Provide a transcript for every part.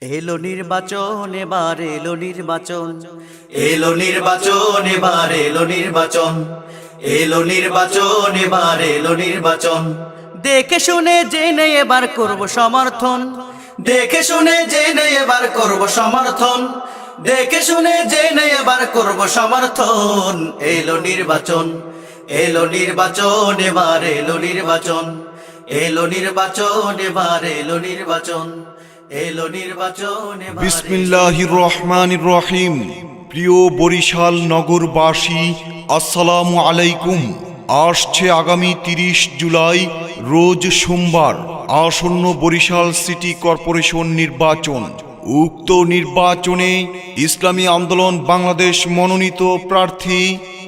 এলো নির্বাচন, এবার এলো নির্বাচন, এলো নির্বাচন, এবার এলো নির্বাচন, এলো নির্বাচন, এবার এলো নির্বাচন। দেখে শুনে জেনে এবার করব সমর্থন, দেখে শুনে জেনে এবার করব সমর্থন, দেখে শুনে জেনে এবার করব সমর্থন। এলো নির্বাচন, এলো নির্বাচন, এবার এলো নির্বাচন, এলো নির্বাচন, এবার এলো নির্বাচন, এলো নির্বাচন, এবার বিসমিল্লাহির রহমানির রহিম। প্রিয় বরিশাল নগরবাসী, আসসালামু আলাইকুম। আসছে আগামী 30 জুলাই রোজ সোমবার আসন্ন বরিশাল সিটি কর্পোরেশন নির্বাচন। উক্ত নির্বাচনে ইসলামী আন্দোলন বাংলাদেশ মনোনীত প্রার্থী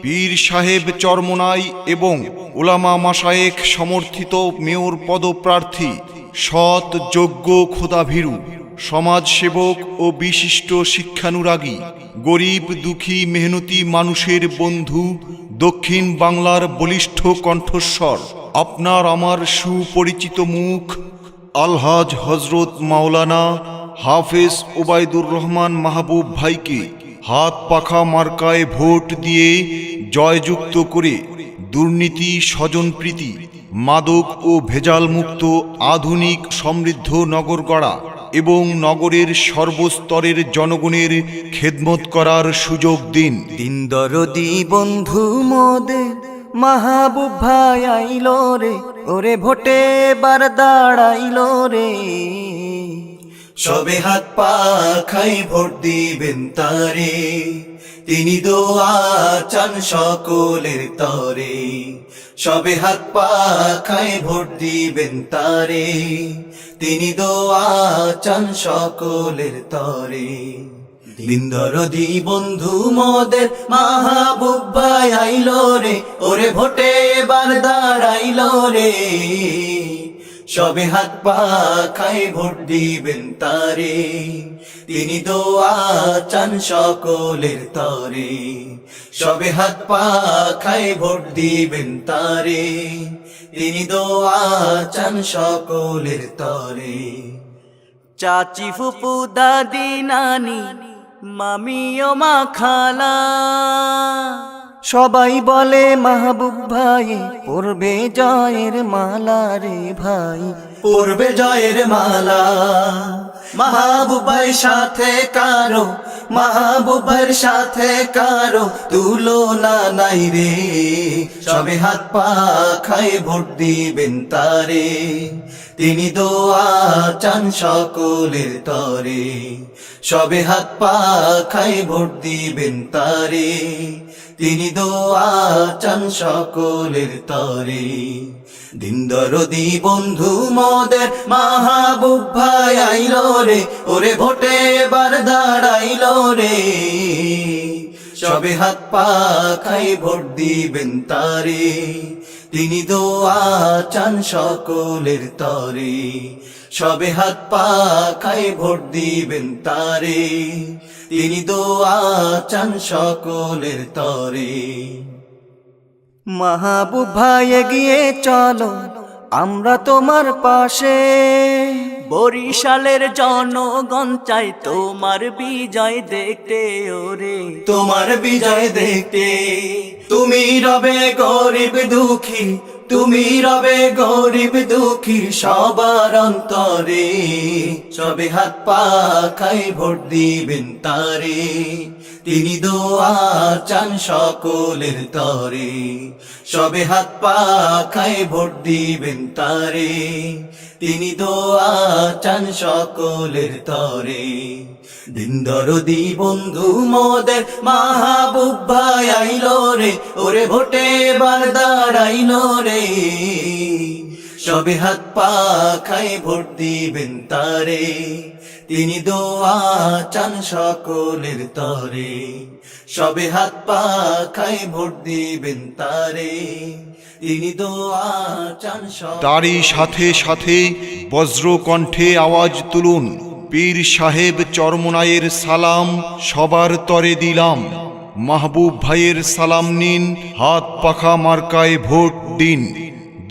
পীর সাহেব চরমোনাই এবং উলামা মাশায়েখ সমর্থিত মেয়র পদপ্রার্থী সৎ, যোগ্য, খোদাভীরু সমাজসেবক ও বিশিষ্ট শিক্ষানুরাগী, গরিব দুঃখী মেহনতি মানুষের বন্ধু, দক্ষিণ বাংলার বলিষ্ঠ কণ্ঠস্বর, আপনার আমার সুপরিচিত মুখ আলহাজ হজরত মাওলানা হাফেজ ওবায়দুর রহমান মাহবুব ভাইকে হাত পাখা মার্কায় ভোট দিয়ে জয়যুক্ত করে দুর্নীতি, স্বজনপ্রীতি, মাদক ও ভেজাল মুক্ত আধুনিক সমৃদ্ধ নগর গড়া এবং নগরের সর্বস্তরের জনগণের খেদমত করার সুযোগ দিন। দিন দরদি বন্ধু মোদের মাহবুব ভাই আইলো রে, ওরে ভোটে এবার দাঁড়াইলো রে। সবে হাত পা খাই ভোট দিবেন তারে, তিনি দোয়া চান সকলের তরে। সবে হাত পা খাই ভোট দিবেন তারে, তিনি দোয়া চান সকলের তরে। দিন দরদি বন্ধু মোদের মাহবুব ভাই আইলো রে, ওরে ভোটে এবার দাঁড়াইলো রে। সবে হাত পা খাই ভোট দিবেন তারে, তিনি দোয়া চান সকলের তরে। সবে হাত পা খাই ভোট দিবেন তারে, তিনি দোয়া চান সকলের তরে। চাচি, ফুপু, দাদি, নানি, মামি ও মা খালা সবাই বলে মাহবুব ভাই পরবে জয়ের মালা রে ভাই, পূর্বে জয়ের মালা। মাহবুব ভাই সাথে কারো, মাহবুব ভাইয়ের সাথে কারো তুলনা নাই রে। সবে হাত পা খাই ভোট দিবেন তারে, তিনি দোয়া চান সকলের তরে। সবে হাত পা খাই ভোট দিবেন তারে, তিনি দোয়া চান সকলের তরে। দিন দরদি বন্ধু মোদের মাহবুব ভাই আইলো রে, ওরে ভোটে এবার দাঁড়াইলো রে। সবে হাত পা খাই ভোট দিবেন তারে, তিনি দোয়া চান সকলের তরে। সবে হাত পা খাই ভোট দিবেন তারে, তিনি দোয়া চান সকলের তরে। মাহবুব ভাই এগিয়ে চলো, আমরা তোমার পাশে। বরিশালের জনগণ চাই তোমার বিজয় দেখতে ওরে, তোমার বিজয় দেখতে। তুমি রবে গরিব দুঃখী, তুমি রবে গরিব দুঃখী সবার অন্তরে। সবে হাত পা খাই ভোট দিবেন তারে, তিনি দোয়া চান সকলের তরে। সবে হাত পা খাই ভোট দিবেন তারে, তিনি দোয়া চান সকলের তরে। দিন দরদি বন্ধু মোদের মাহবুব ভাই আইলো রে, ওরে ভোটে এবার দাঁড়াইলো রে। সবে হাত পা খাই ভোট দিবেন তারে, তিনি দোয়া চান সকলের তরে। সবে হাত পা খাই ভোট দিবেন তারে, তিনি দোয়া চান তারই সাথে সাথে বজ্রকণ্ঠে আওয়াজ তুলুন, পীর সাহেব চরমোনাইয়ের সালাম সবার তরে দিলাম। মাহবুব ভাইয়ের সালাম নিন, হাত পাখা মার্কায় ভোট দিন।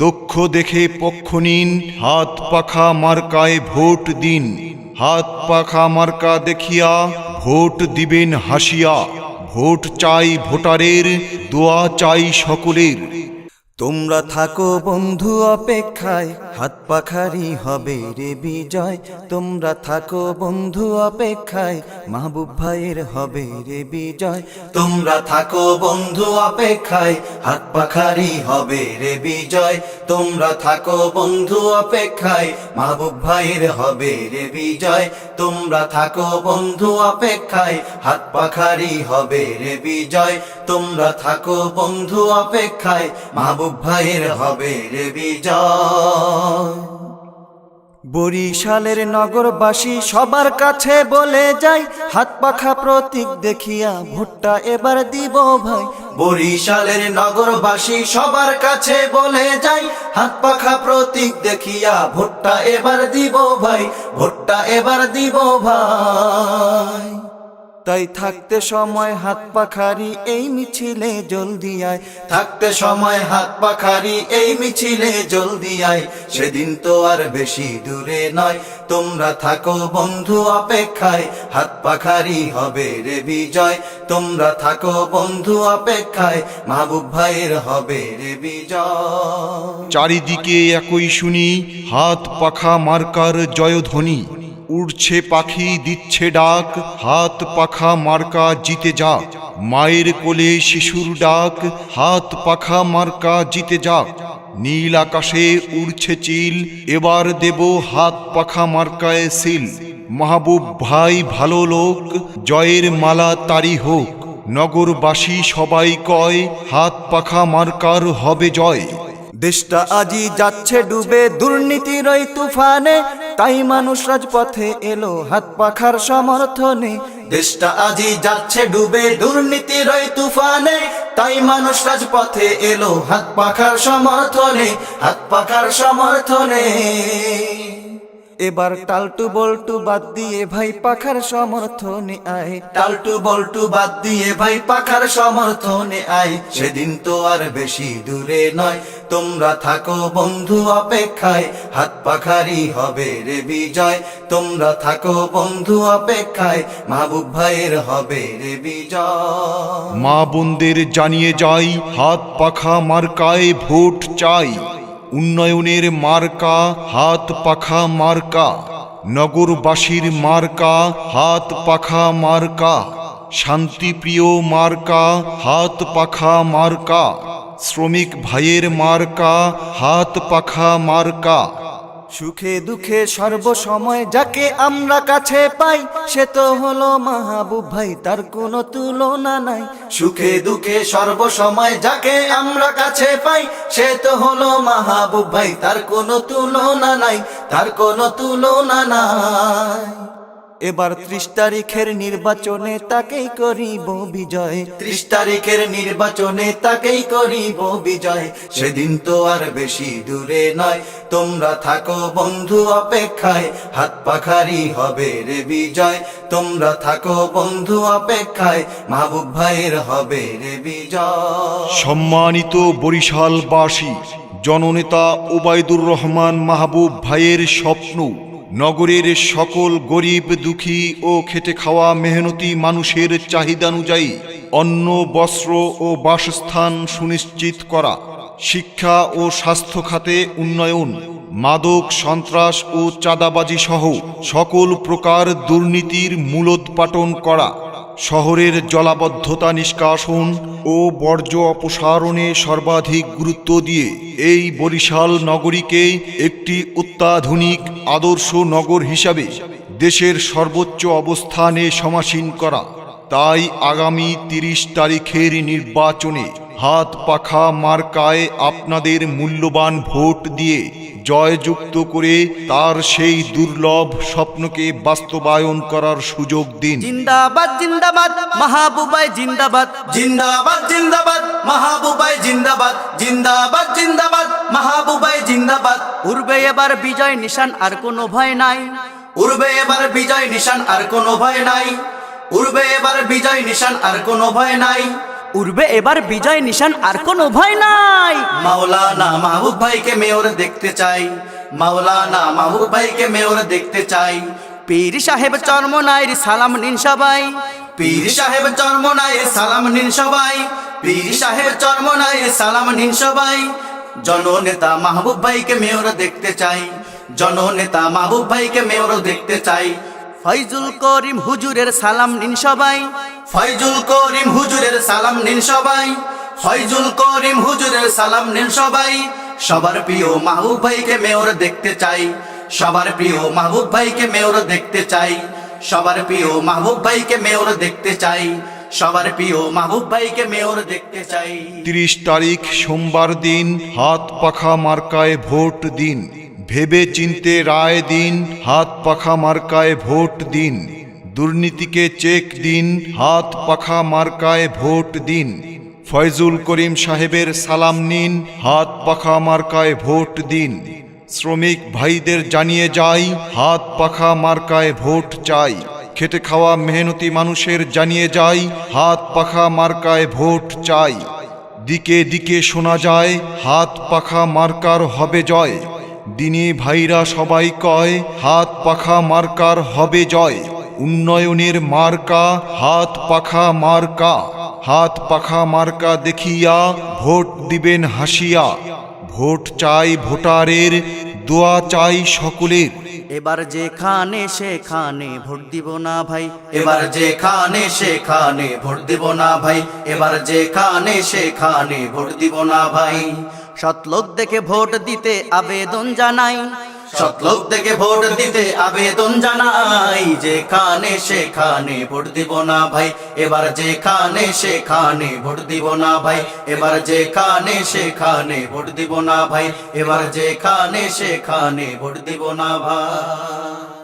দক্ষ দেখে পক্ষ নিন, হাত পাখা মার্কায় ভোট দিন। হাত পাখা মার্কা দেখিয়া ভোট দিবেন হাসিয়া। ভোট চাই ভোটারের, দোয়া চাই সকলের। তোমরা থাকো বন্ধু অপেক্ষায়, হাত পাখারি হবে রে বিজয়। তোমরা থাকো বন্ধু অপেক্ষায়, মাহবুব ভাইয়ের হবে রে বিজয়। তোমরা থাকো বন্ধু অপেক্ষায়, হাত পাখারি হবে রে বিজয়। তোমরা থাকো বন্ধু অপেক্ষায়, মাহবুব ভাইয়ের হবে রে বিজয়। তোমরা থাকো বন্ধু অপেক্ষায়, হাত পাখারি হবে রে বিজয়। তোমরা থাকো বন্ধু অপেক্ষায়, মাহবুব ভাইয়ের হবে রে বিজয়। বরিশালের নগরবাসী সবার কাছে বলে যাই, হাত পাখা প্রতীক দেখিয়া ভোটটা এবার দিব ভাই। বরিশালের নগরবাসী সবার কাছে বলে যাই, হাত পাখা প্রতীক দেখিয়া ভোটটা এবার দিব ভাই, ভোটটা এবার দিব ভাই। তাই থাকতে সময় হাত পাখারি এই মিছিলে জলদি আয়। থাকতে সময় হাত পাখারি এই মিছিলে জলদি আয়। সেদিন তো আর বেশি দূরে নয়, তোমরা থাকো বন্ধু অপেক্ষায়, হাত পাখারি হবে রে বিজয়। তোমরা থাকো বন্ধু অপেক্ষায়, মাহবুব ভাইয়ের হবে রে বিজয়। চারিদিকে একই শুনি হাত পাখা মার্কার জয়ধ্বনি। উড়ছে পাখি দিচ্ছে ডাক, হাত পাখা মার্কা জিতে যাক। মায়ের কোলে শিশুর ডাক, হাত পাখা মার্কা জিতে যাক। নীল আকাশে উড়ছে চিল, এবার দেব হাত পাখা মার্কায় সিল। মাহবুব ভাই ভালো লোক, জয়ের মালা তারি হোক। নগরবাসী সবাই কয়, হাত পাখা মার্কার হবে জয়। দেশটা আজি যাচ্ছে ডুবে দুর্নীতির ওই তুফানে, তাই মানুষ রাজপথে এলো হাত পাখার সমর্থনে। দেশটা আজি যাচ্ছে ডুবে দুর্নীতির ওই তুফানে, তাই মানুষ রাজপথে এলো হাত পাখার সমর্থনে, হাত পাখার সমর্থনে। এবার টালটু বল্টু বাদ দিয়ে ভাই পাখার সমর্থনে আয়। টালটু বল্টু বাদ দিয়ে ভাই পাখার সমর্থনে আয়। সেদিন তো আর বেশি দূরে নয়, তোমরা থাকো বন্ধু অপেক্ষায়, হাত পাখারি হবে রে বিজয়। তোমরা থাকো বন্ধু অপেক্ষায়, মাহবুব ভাইয়ের হবে রে বিজয়। মা বোনদের জানিয়ে যাই, হাত পাখা মার্কায় ভোট চাই। উন্নয়নের মার্কা হাত পাখা মার্কা, নগরবাসীর মার্কা হাত পাখা মার্কা। শান্তিপ্রিয় মার্কা হাত পাখা মার্কা, শ্রমিক ভাইয়ের মার্কা হাত পাখা মার্কা। সুখে দুঃখে সর্বসময় যাকে আমরা কাছে পাই, সে তো হলো মাহবুব ভাই, তার কোনো তুলনা নাই। সুখে দুঃখে সর্বসময় যাকে আমরা কাছে পাই, সে তো হলো মাহবুব ভাই, তার কোনো তুলনা নাই, তার কোনো তুলনা নাই। এবার 30 তারিখের নির্বাচনে তাকেই করিব বিজয়। 30 তারিখের নির্বাচনে তাকেই করিব বিজয়। সেদিন তো আর বেশি দূরে নয়, তোমরা থাকো বন্ধু অপেক্ষায়, হাত পাখারি হবে রে বিজয়। তোমরা থাকো বন্ধু অপেক্ষায়, মাহবুব ভাইয়ের হবে রে বিজয়। সম্মানিত বরিশালবাসী, জননেতা ওবায়দুর রহমান মাহবুব ভাইয়ের স্বপ্ন নগরের সকল গরিব দুঃখী ও খেটে খাওয়া মেহনতি মানুষের চাহিদানুযায়ী অন্ন, বস্ত্র ও বাসস্থান সুনিশ্চিত করা, শিক্ষা ও স্বাস্থ্য খাতে উন্নয়ন, মাদক, সন্ত্রাস ও চাঁদাবাজি সহ সকল প্রকার দুর্নীতির মূলোৎপাটন করা, শহরের জলাবদ্ধতা নিষ্কাশন ও বর্জ্য অপসারণে সর্বাধিক গুরুত্ব দিয়ে এই বরিশাল নগরীকে একটি অত্যাধুনিক আদর্শ নগর হিসাবে দেশের সর্বোচ্চ অবস্থানে সমাসীন করা। তাই আগামী 30 তারিখের নির্বাচনে হাত পাখা মার্কায় আপনাদের মূল্যবান ভোট দিয়ে জয়যুক্ত করে তার সেই দুর্লভ স্বপ্নকে বাস্তবায়ন করার সুযোগ দিন। জিন্দাবাদ জিন্দাবাদ মাহবুব ভাই জিন্দাবাদ। জিন্দাবাদ জিন্দাবাদ মাহবুব ভাই জিন্দাবাদ। জিন্দাবাদ জিন্দাবাদ মাহবুব ভাই জিন্দাবাদ। উড়বে এবার বিজয় নিশান, আর কোনো ভয় নাই। উড়বে এবার বিজয় নিশান, আর কোনো ভয় নাই। উড়বে এবার বিজয় নিশান, আর কোনো ভয় নাই। উড়বে এবার বিজয় নিশান, আর কোনো ভয় নাই। মাওলানা মাহবুব ভাইকে মেয়র দেখতে চাই। মাওলানা মাহবুব ভাইকে মেয়র দেখতে চাই। পীর সাহেব চরমনাইর সালাম নিন সবাই, পীর সাহেব চরমনাইর সালাম নিন সবাই, পীর সাহেব চরমনাইর সালাম নিন সবাই। জননেতা মাহবুব ভাইকে মেয়র দেখতে চাই, জননেতা মাহবুব ভাইকে মেয়র দেখতে চাই। ফয়জুল করিম হুজুরের সালাম নিন সবাই, ফয়জুল করিম হুজুরের সালাম নিন সবাই, ফয়জুল করিম হুজুরের সালাম নিন সবাই। সবার প্রিয় মাহবুব ভাইকে মেয়র দেখতে চাই, সবার প্রিয় মাহবুব ভাইকে মেয়র দেখতে চাই, সবার প্রিয় মাহবুব ভাইকে মেয়র দেখতে চাই, সবার প্রিয় মাহবুব ভাইকে মেয়র দেখতে চাই। 30 তারিখ সোমবার দিন হাত পাখা মার্কায় ভোট দিন, ভেবে চিনতে রায় দিন, হাত পাখা মার্কায় ভোট দিন। দুর্নীতিকে চেক দিন, হাত পাখা মার্কায় ভোট দিন। ফয়জুল করিম সাহেবের সালাম নিন, হাত পাখা মার্কায় ভোট দিন। শ্রমিক ভাইদের জানিয়ে যাই, হাত পাখা মার্কায় ভোট চাই। খেটে খাওয়া মেহনতি মানুষের জানিয়ে যাই, হাত পাখা মার্কায় ভোট চাই। দিকে দিকে শোনা যায়, হাত পাখা মার্কার হবে জয়। দিনী ভাইরা সবাই কয়, হাত পাখা মার্কার হবে জয়। উন্নয়নের মার্কা হাত পাখা মার্কা, হাত পাখা মার্কা দেখিয়া ভোট দিবেন হাসিয়া। ভোট চাই ভোটারের, দোয়া চাই সকলের। এবার যেখানে সেখানে ভোট দিব না ভাই, এবার যেখানে সেখানে ভোট দিব না ভাই, এবার যেখানে সেখানে ভোট দিব না ভাই। সৎলোক দেখে ভোট দিতে আবেদন জানাই, সৎলোক দেখে ভোট দিতে আবেদন জানাই। যেখানে সেখানে ভোট দিব না ভাই, এবার যেখানে সেখানে ভোট দিব না ভাই, এবার যেখানে সেখানে ভোট দিব না ভাই, এবার যেখানে সেখানে ভোট দিব না ভাই।